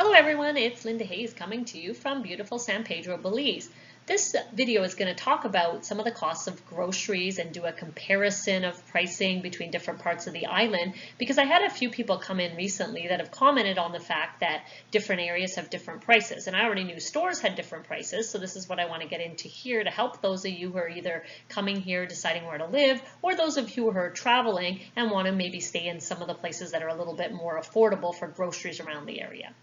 Hello everyone, it's Linda Hayes coming to you from beautiful San Pedro, Belize. This video is going to talk about some of the costs of groceries and do a comparison of pricing between different parts of the island, because I had a few people come in recently that have commented on the fact that different areas have different prices, and I already knew stores had different prices, so this is what I want to get into here to help those of you who are either coming here deciding where to live, or those of you who are traveling and want to maybe stay in some of the places that are a little bit more affordable for groceries around the area.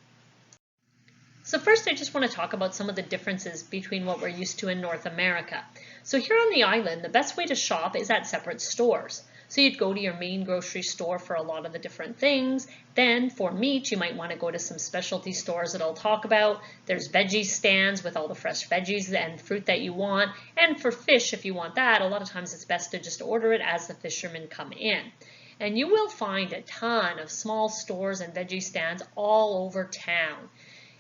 So first I just want to talk about some of the differences between what we're used to in North America. So here on the island, the best way to shop is at separate stores. So you'd go to your main grocery store for a lot of the different things. Then for meat, you might want to go to some specialty stores that I'll talk about. There's veggie stands with all the fresh veggies and fruit that you want. And for fish, if you want that, a lot of times it's best to just order it as the fishermen come in. And you will find a ton of small stores and veggie stands all over town.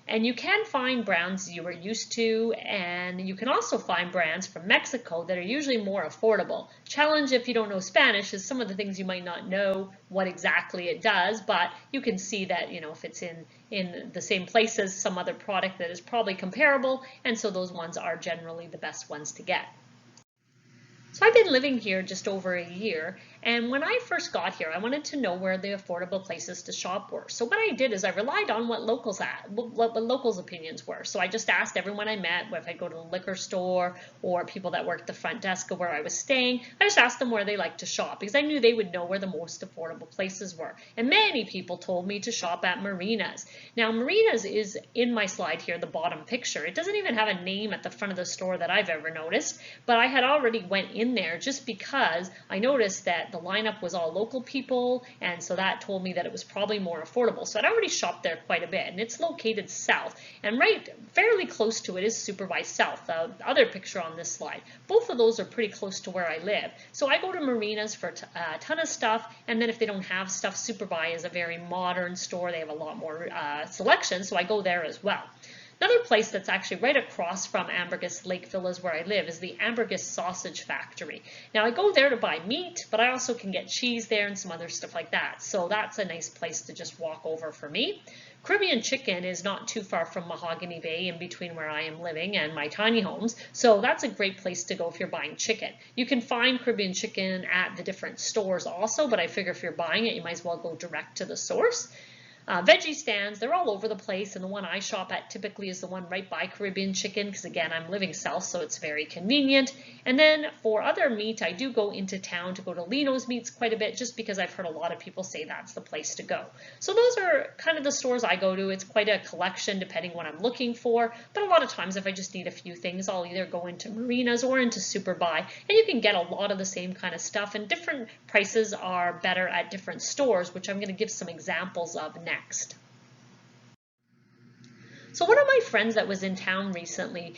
And you can find brands you are used to, and you can also find brands from Mexico that are usually more affordable. Challenge if you don't know Spanish is some of the things you might not know what exactly it does, but you can see that, you know, if it's in the same place as some other product that is probably comparable, and so those ones are generally the best ones to get. So I've been living here just over a year, and when I first got here, I wanted to know where the affordable places to shop were. So what I did is I relied on what locals opinions were. So I just asked everyone I met, if I go to the liquor store or people that worked the front desk of where I was staying, I just asked them where they liked to shop because I knew they would know where the most affordable places were. And many people told me to shop at marinas. Now marinas is in my slide here, the bottom picture. It doesn't even have a name at the front of the store that I've ever noticed, but I had already went in there just because I noticed that the lineup was all local people, and so that told me that it was probably more affordable. So I'd already shopped there quite a bit, and it's located south, and right fairly close to it is Super by South, the other picture on this slide. Both of those are pretty close to where I live. So I go to marinas for a ton of stuff, and then if they don't have stuff, Super by is a very modern store. They have a lot more selection, so I go there as well. Another place that's actually right across from Ambergris Lake Villas where I live is the Ambergris Sausage Factory. Now I go there to buy meat, but I also can get cheese there and some other stuff like that. So that's a nice place to just walk over for me. Caribbean Chicken is not too far from Mahogany Bay in between where I am living and my tiny homes. So that's a great place to go if you're buying chicken. You can find Caribbean Chicken at the different stores also, but I figure if you're buying it, you might as well go direct to the source. Veggie stands, they're all over the place, and the one I shop at typically is the one right by Caribbean Chicken because again I'm living south, so it's very convenient. And then for other meat, I do go into town to go to Lino's Meats quite a bit just because I've heard a lot of people say that's the place to go. So those are kind of the stores I go to. It's quite a collection depending what I'm looking for, but a lot of times if I just need a few things, I'll either go into marinas or into Super by, and you can get a lot of the same kind of stuff, and different prices are better at different stores, which I'm going to give some examples of next. So one of my friends that was in town recently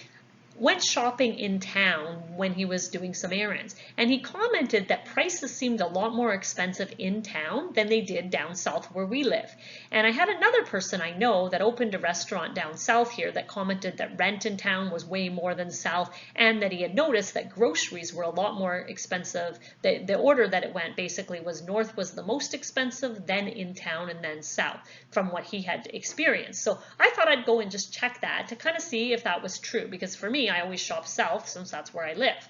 went shopping in town when he was doing some errands, and he commented that prices seemed a lot more expensive in town than they did down south where we live. And I had another person I know that opened a restaurant down south here that commented that rent in town was way more than south, and that he had noticed that groceries were a lot more expensive. The order that it went basically was north was the most expensive, then in town, and then south from what he had experienced. So I thought I'd go and just check that to kind of see if that was true, because for me, I always shop south since that's where I live.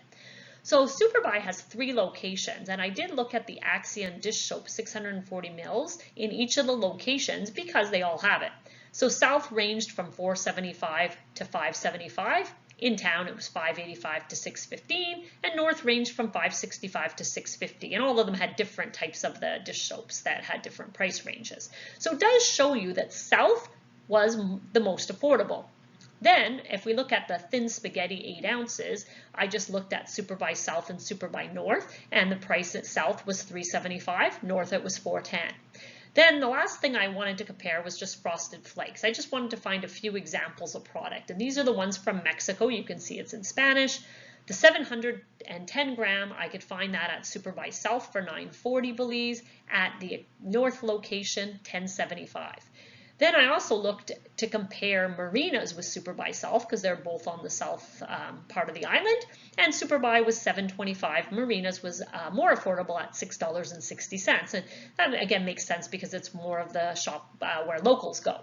So Super by has 3 locations, and I did look at the Axion dish soap 640 mils in each of the locations because they all have it. So south ranged from $4.75 to $5.75. In town it was $5.85 to $6.15, and north ranged from $5.65 to $6.50, and all of them had different types of the dish soaps that had different price ranges. So it does show you that south was the most affordable. Then, if we look at the thin spaghetti 8 ounces, I just looked at Super by South and Super by North, and the price at South was $3.75, North it was $4.10. Then the last thing I wanted to compare was just Frosted Flakes. I just wanted to find a few examples of product, and these are the ones from Mexico. You can see it's in Spanish. The 710 gram, I could find that at Super by South for $9.40 Belize, at the North location, $10.75. Then I also looked to compare marinas with Super by South because they're both on the south part of the island, and Super by was $7.25. Marinas was more affordable at $6.60, and that again makes sense because it's more of the shop where locals go.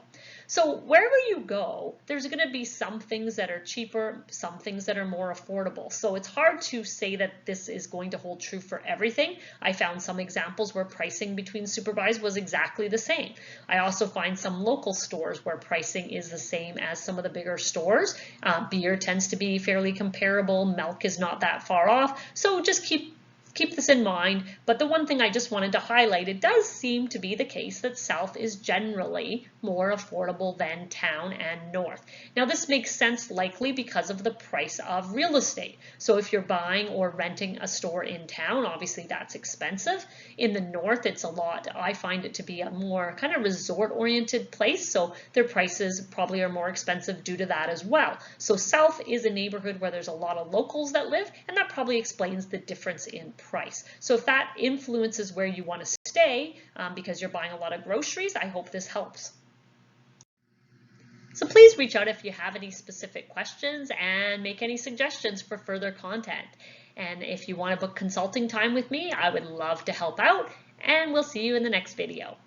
So wherever you go, there's going to be some things that are cheaper, some things that are more affordable. So it's hard to say that this is going to hold true for everything. I found some examples where pricing between supervised was exactly the same. I also find some local stores where pricing is the same as some of the bigger stores. Beer tends to be fairly comparable. Milk is not that far off. So just keep this in mind, but the one thing I just wanted to highlight, it does seem to be the case that south is generally more affordable than town and north. Now this makes sense likely because of the price of real estate. So if you're buying or renting a store in town, obviously that's expensive. In the north, it's a lot. I find it to be a more kind of resort-oriented place, so their prices probably are more expensive due to that as well. So south is a neighborhood where there's a lot of locals that live, and that probably explains the difference in price. So if that influences where you want to stay because you're buying a lot of groceries, I hope this helps. So please reach out if you have any specific questions and make any suggestions for further content. And if you want to book consulting time with me, I would love to help out, and we'll see you in the next video.